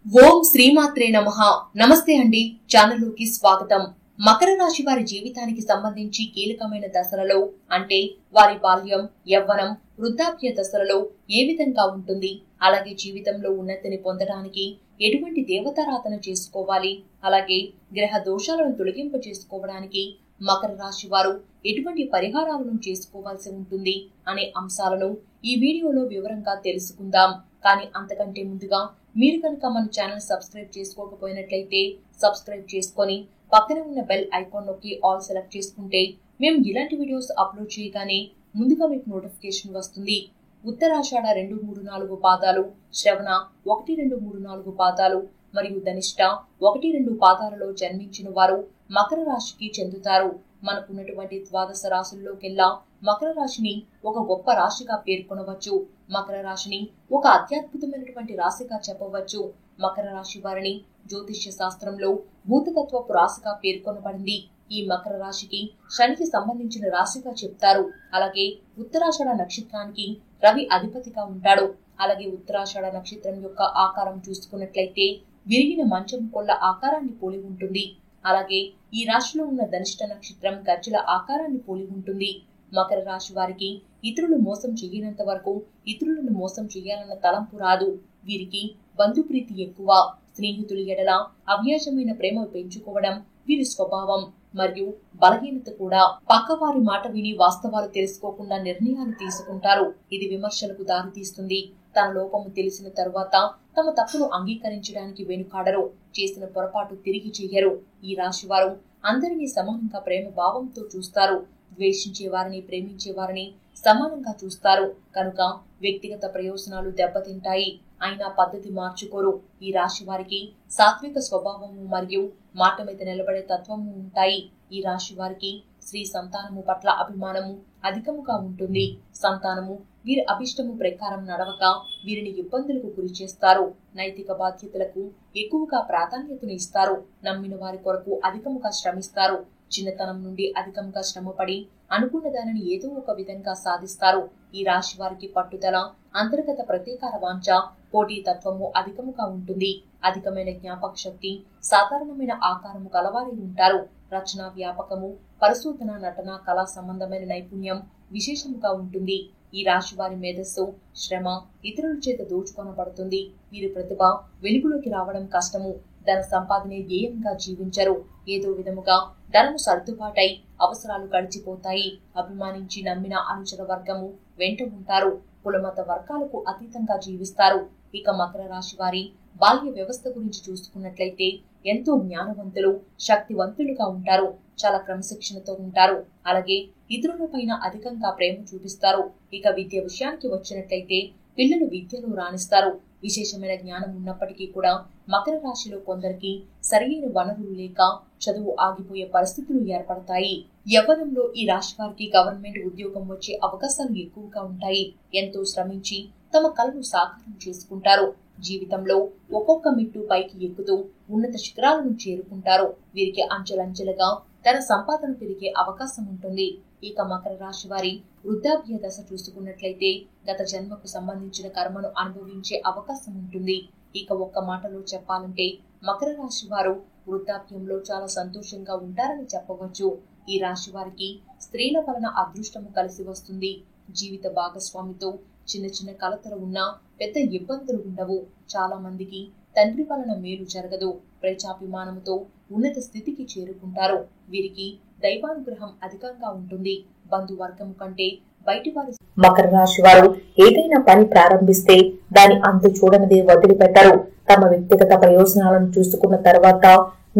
ఓం శ్రీమాత్రే నమః. నమస్తే అండి. ఛానల్లోకి స్వాగతం. మకర రాశి వారి జీవితానికి సంబంధించి కీలకమైన దశలలో అంటే వారి బాల్యం, యవ్వనం, వృద్ధాప్య దశలలో ఏ విధంగా ఉంటుంది, అలాగే జీవితంలో ఉన్నతిని పొందడానికి ఎటువంటి దేవతారాధన చేసుకోవాలి, అలాగే గ్రహ దోషాలను తొలగింప చేసుకోవడానికి మకర రాశి వారు ఎటువంటి పరిహారాలను చేసుకోవాల్సి ఉంటుంది అనే అంశాలను ఈ వీడియోలో వివరంగా తెలుసుకుందాం. కానీ అంతకంటే ముందుగా మీరు కనుక మన ఛానల్ సబ్స్క్రైబ్ చేసుకోకపోయినట్లయితే సబ్స్క్రైబ్ చేసుకొని పక్కన ఉన్న బెల్ ఐకాన్ నొక్కి ఆల్ సెలెక్ట్ చేసుకుంటే మేము ఇలాంటి వీడియోస్ అప్లోడ్ చేయగానే ముందుగా మీకు నోటిఫికేషన్ వస్తుంది. ఉత్తరాషాఢ 2, 3, 4 పాదాలు, శ్రవణ 1, 2, 3, 4 పాదాలు మరియు ధనిష్ట 1, 2 పాదాలలో జన్మించిన వారు మకర రాశికి చెందుతారు. మనకున్నటువంటి ద్వాదశ రాశుల్లోకెల్లా మకర రాశిని ఒక గొప్ప రాశిగా పేర్కొనవచ్చు. మకర రాశిని ఒక అత్యద్భుతమైనటువంటి రాశిగా చెప్పవచ్చు. మకర రాశి వారిని జ్యోతిష్య శాస్త్రంలో భూతతత్వపు రాశిగా పేర్కొనబడింది. ఈ మకర రాశికి శనికి సంబంధించిన రాశిగా చెప్తారు. అలాగే ఉత్తరాషాఢ నక్షత్రానికి రవి అధిపతిగా ఉంటాడు. అలాగే ఉత్తరాషాఢ నక్షత్రం యొక్క ఆకారం చూసుకున్నట్లయితే విరిగిన మంచం కొల్ల ఆకారాన్ని పోలి ఉంటుంది. అలాగే ఈ రాశిలో ఉన్న ధనిష్ట నక్షత్రం గజ్జల ఆకారాన్ని పోలి ఉంటుంది. మకర రాశి వారికి ఇతరులు మోసం చేయనంత వరకు ఇతరులను మోసం చేయాలన్న తలంపు రాదు. వీరికి బంధుప్రీతి ఎక్కువ. స్నేహితుల ఎడల అవ్యాజమైన ప్రేమ పెంచుకోవడం వీరి స్వభావం. మరియు బలహీనత కూడా. పక్కవారి మాట విని వాస్తవాలు తెలుసుకోకుండా నిర్ణయాలు తీసుకుంటారు. ఇది విమర్శలకు దారితీస్తుంది. తన లోపము తెలిసిన తరువాత తమ తప్పును అంగీకరించడానికి వెనుకాడరు. చేసిన పొరపాటు తిరిగి చెయ్యరు. ఈ రాశి వారు అందరినీ సమానంగా ప్రేమ భావంతో చూస్తారు. ద్వేషించే వారిని, ప్రేమించే వారిని సమానంగా చూస్తారు. కనుక వ్యక్తిగత ప్రయోజనాలు దెబ్బతింటాయి. అయినా పద్ధతి మార్చుకోరు. ఈ రాశి వారికి సాత్విక స్వభావము మరియు మాట మీద నిలబడే తత్వము ఉంటాయి. ఈ రాశి వారికి స్త్రీ సంతానము పట్ల అభిమానము అధికముగా ఉంటుంది. సంతానము వీరి అభిష్టము ప్రకారం నడవక వీరిని ఇబ్బందులకు గురి చేస్తారు. నైతిక బాధ్యతలకు ఎక్కువగా ప్రాధాన్యతను ఇస్తారు. నమ్మిన వారి కొరకు అధికముగా శ్రమిస్తారు. చిన్నతనం నుండి అధికంగా శ్రమపడి అనుకున్న దానిని ఏదో ఒక విధంగా సాధిస్తారు. ఈ రాశి వారికి పట్టుదల, అంతర్గత ప్రతీకార వాంఛ, పోటీ తత్వము అధికముగా ఉంటుంది. అధికమైన జ్ఞాపక శక్తి, సాధారణమైన ఆకారము కలవారి ఉంటారు. రచన, వ్యాపకము, పరిశోధన, నటన, కళా సంబంధమైన నైపుణ్యం విశేషముగా ఉంటుంది. ఈ రాశి వారి మేధస్సు, శ్రమ ఇతరుల చేత దోచుకొనబడుతుంది. వీరి ప్రతిభ వెలుగులోకి రావడం కష్టము. ధన సంపాదనే ధ్యేయంగా జీవించరు. ఏదో విధముగా ధనము సర్దుబాటై అవసరాలు గడిచిపోతాయి. అభిమానించి నమ్మిన అనుచర వర్గము వెంట ఉంటారు. కులమత వర్గాలకు అతీతంగా జీవిస్తారు. ఇక మకర రాశి వారి బాల్య వ్యవస్థ గురించి చూసుకున్నట్లయితే ఎంతో జ్ఞానవంతులు, శక్తివంతులుగా ఉంటారు. చాలా క్రమశిక్షణతో ఉంటారు. అలాగే ఇతరులపైన అధికంగా ప్రేమ చూపిస్తారు. ఇక విద్య విషయానికి వచ్చినట్లయితే పిల్లలు విద్యలో రాణిస్తారు. విశేషమైన జ్ఞానం ఉన్నప్పటికీ కూడా మకర రాశిలో కొందరికి సరైన వనరులు లేక చదువు ఆగిపోయే పరిస్థితులు ఏర్పడతాయి. యవ్వనంలో ఈ రాశి వారికి గవర్నమెంట్ ఉద్యోగం వచ్చే అవకాశాలు ఎక్కువగా ఉంటాయి. ఎంతో శ్రమించి తమ కలను సాకారం చేసుకుంటారు. జీవితంలో ఒక్కొక్క మెట్టు పైకి ఎక్కుతూ ఉన్నత శిఖరాలను చేరుకుంటారు. వీరికి అంచెలంచెలుగా ధన సంపాదన పెరిగే అవకాశం ఉంటుంది. ఇక మకర రాశి వారి వృద్ధాప్య దశ చూసుకున్నట్లయితే గత జన్మకు సంబంధించిన కర్మను అనుభవించే అవకాశం ఉంటుంది. ఇక ఒక్క మాటలో చెప్పాలంటే మకర రాశి వారు వృద్ధాప్యంలో చాలా సంతోషంగా ఉంటారని చెప్పవచ్చు. ఈ రాశి వారికి స్త్రీల వలన అదృష్టము కలిసి వస్తుంది. జీవిత భాగస్వామితో చిన్న చిన్న కలతలు ఉన్నా పెద్ద ఇబ్బందులు ఉండవు. చాలా మందికి తండ్రి వలన మేలు జరగదు. ప్రజాభిమానముతో ఉన్నత స్థితికి చేరుకుంటారు. వీరికి దైవానుగ్రహం అధికంగా ఉంటుంది. బంధువర్గము కంటే బయటి వారి. మకర రాశి వారు ఏదైనా పని ప్రారంభిస్తే దాని అంతు చూడనిదే వదిలిపెట్టరు. తమ వ్యక్తిగత ప్రయోజనాలను చూసుకున్న తర్వాత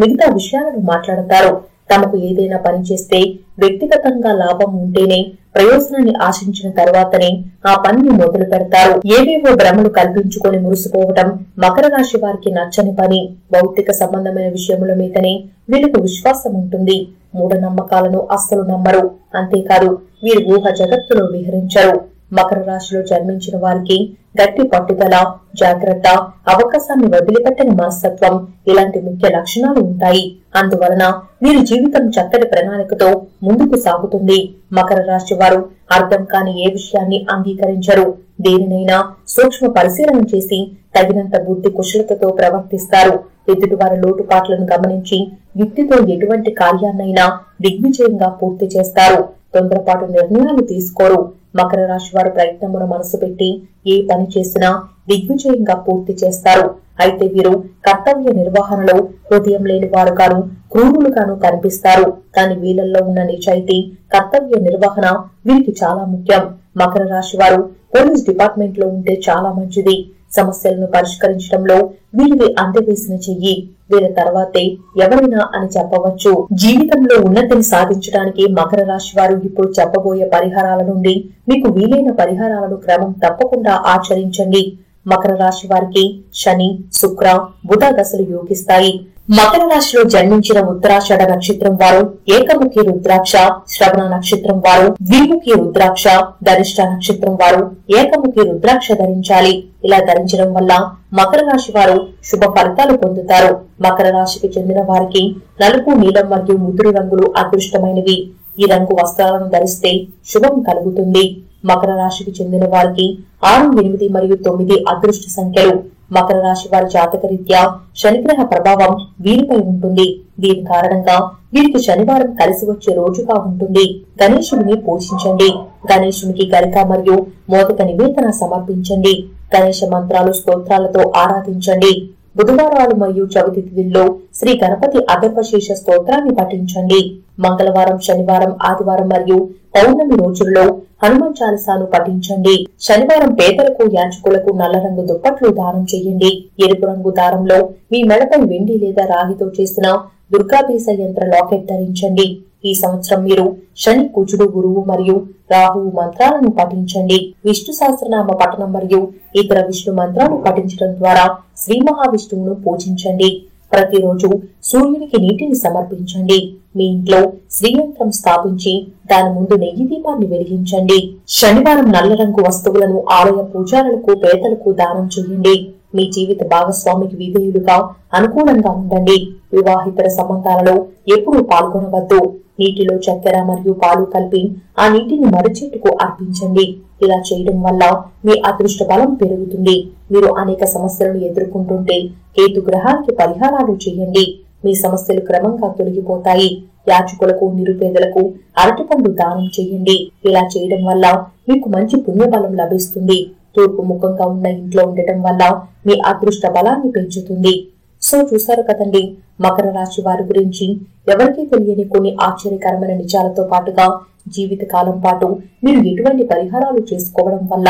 మిగతా విషయాలను మాట్లాడతారు. తమకు ఏదైనా పని చేస్తే వ్యక్తిగతంగా లాభం ఉంటేనే, ప్రయోజనాన్ని ఆశించిన తర్వాతనే ఆ పనిని మొదలు పెడతారు. ఏవేవో భ్రమలు కల్పించుకొని మురిసిపోవటం మకర రాశి వారికి నచ్చని పని. భౌతిక సంబంధమైన విషయముల మీదనే వీళ్ళకు విశ్వాసం ఉంటుంది. మూఢనమ్మకాలను అస్సలు నమ్మరు. అంతేకాదు వీరు ఊహ జగత్తులో విహరించరు. మకర రాశిలో జన్మించిన వారికి గట్టి పట్టుదల, జాగ్రత్త, అవకాశాన్ని వదిలిపెట్టని మనస్తత్వం ఇలాంటి ముఖ్య లక్షణాలు ఉంటాయి. అందువలన వీరి జీవితం చక్కటి ప్రణాళికతో ముందుకు సాగుతుంది. మకర రాశి వారు అర్థం కాని ఏ విషయాన్ని అంగీకరించరు. దేనినైనా సూక్ష్మ పరిశీలన చేసి తగినంత బుద్ధి కుశలతతో ప్రవర్తిస్తారు. ఎదుటివారి లోటుపాట్లను గమనించి యుక్తితో ఎటువంటి కార్యాన్నైనా దిగ్విజయంగా పూర్తి చేస్తారు. తొందరపాటు నిర్ణయాలు తీసుకోరు. మకర రాశి వారు ప్రయత్నమును మనసు పెట్టి ఏ పని చేసినా దిగ్విజయంగా పూర్తి చేస్తారు. అయితే వీరు కర్తవ్య నిర్వహణలో హృదయం లేని వారుగాను క్రూరులుగాను కనిపిస్తారు. కానీ వీళ్ళల్లో ఉన్న నిజాయితీ, కర్తవ్య నిర్వహణ వీరికి చాలా ముఖ్యం. మకర రాశి వారు పోలీస్ డిపార్ట్మెంట్ లో ఉంటే చాలా మంచిది. సమస్యలను పరిష్కరించడంలో వీరివి అందవేసిన చెయ్యి. వీరి తర్వాతే ఎవరైనా అని చెప్పవచ్చు. జీవితంలో ఉన్నతిని సాధించడానికి మకర రాశి వారు ఇప్పుడు చెప్పబోయే పరిహారాల నుండి మీకు వీలైన పరిహారాలను క్రమం తప్పకుండా ఆచరించండి. మకర రాశి వారికి శని, శుక్ర, బుధ దశలు యోగిస్తాయి. మకర రాశిలో జన్మించిన ఉత్తరాషాఢ నక్షత్రం వారు ఏకముఖి రుద్రాక్ష, శ్రవణ నక్షత్రం వారు ద్విముఖి రుద్రాక్ష, ధనిష్ట నక్షత్రం వారు ఏకముఖి రుద్రాక్ష ధరించాలి. ఇలా ధరించడం వల్ల మకర రాశి వారు శుభ ఫలితాలు పొందుతారు. మకర రాశికి చెందిన వారికి నలుపు, నీలం మరియు ముదురు రంగులు అదృష్టమైనవి. ఈ రంగు వస్త్రాలను ధరిస్తే శుభం కలుగుతుంది. మకర రాశికి చెందిన వారికి 6, 8 మరియు 9 అదృష్ట సంఖ్యలు. మకర రాశి వారి జాతక రీత్యా శనిగ్రహ ప్రభావం వీరిపై ఉంటుంది. దీని కారణంగా వీరికి శనివారం కలిసి వచ్చే రోజుగా ఉంటుంది. గణేశుడిని పూజించండి. గణేశునికి గరిక మరియు మోదక నివేదన సమర్పించండి. గణేశ మంత్రాలు, స్తోత్రాలతో ఆరాధించండి. బుధవారాలు మరియు చవితి తిథుల్లో శ్రీ గణపతి అగర్వశేష స్తోత్రాన్ని పఠించండి. మంగళవారం, శనివారం, ఆదివారం మరియు పౌర్ణమి రోజుల్లో హనుమాన్ చాలీసాను పఠించండి. శనివారం పేదలకు, యాచకులకు నల్ల రంగు దుప్పట్లు దానం చేయండి. ఎరుపు రంగు దారంలో మీ మెడపై వెండి లేదా రాగితో చేసిన దుర్గాబీస యంత్ర లాకెట్ ధరించండి. ఈ సంవత్సరం మీరు శని, కుజుడు, గురువు మరియు రాహువు మంత్రాలను పఠించండి. విష్ణు సహస్రనామ పఠనం మరియు ఇతర విష్ణు మంత్రాలు పఠించడం ద్వారా శ్రీ మహావిష్ణువును పూజించండి. ప్రతిరోజు సూర్యునికి నీటిని సమర్పించండి. మీ ఇంట్లో శ్రీయంత్రం స్థాపించి దాని ముందు నెయ్యి దీపాన్ని వెలిగించండి. శనివారం నల్ల రంగు వస్తువులను ఆలయ పూజారులకు, పేదలకు దానం చేయండి. మీ జీవిత భాగస్వామికి విధేయులుగా, అనుకూలంగా ఉండండి. వివాహితర సంబంధాలలో ఎప్పుడూ పాల్గొనవద్దు. నీటిలో చక్కెర మరియు పాలు కలిపి ఆ నీటిని మర్రి చెట్టుకు అర్పించండి. ఇలా చేయడం వల్ల మీ అదృష్ట బలం పెరుగుతుంది. మీరు అనేక సమస్యలను ఎదుర్కొంటుంటే కేతు గ్రహానికి పరిహారాలు చేయండి. మీ సమస్యలు క్రమంగా తొలగిపోతాయి. యాచకులకు, నిరుపేదలకు అరటిపండు దానం చేయండి. ఇలా చేయడం వల్ల మీకు మంచి పుణ్యబలం లభిస్తుంది. తూర్పు ముఖంగా ఉన్న ఇంట్లో ఉండటం వల్ల మీ అదృష్ట బలాన్ని పెంచుతుంది. సో చూసారు కదండి, మకర రాశి వారి గురించి ఎవరికీ తెలియని కొన్ని ఆశ్చర్యకరమైన నిజాలతో పాటుగా జీవిత కాలం పాటు మీరు ఎటువంటి పరిహారాలు చేసుకోవడం వల్ల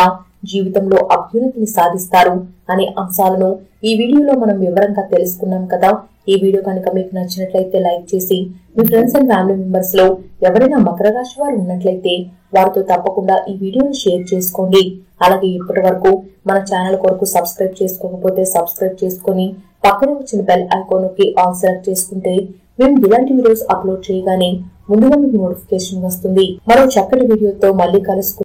జీవితంలో అభ్యున్నతిని సాధిస్తారు అనే అంశాలను ఈ వీడియోలో మనం వివరంగా తెలుసుకున్నాం కదా. ఈ వీడియో కనుక మీకు నచ్చినట్లయితే లైక్ చేసి మీ ఫ్రెండ్స్ అండ్ ఫ్యామిలీ మెంబర్స్ లో ఎవరైనా మకర రాశి వారు ఉన్నట్లయితే వారితో తప్పకుండా ఈ వీడియోని షేర్ చేసుకోండి. అలాగే ఇప్పటి వరకు మన ఛానల్ కొరకు సబ్స్క్రైబ్ చేసుకోకపోతే సబ్స్క్రైబ్ చేసుకుని పక్కనే వచ్చిన బెల్ ఐకాన్ కి ఆల్ సెలెక్ట్ చేసుకుంటే మేము ఇలాంటి వీడియోస్ అప్లోడ్ చేయగానే ముందుగా మీకు నోటిఫికేషన్ వస్తుంది. మరో చక్కటి వీడియోతో మళ్ళీ కలుసుకుంటాం.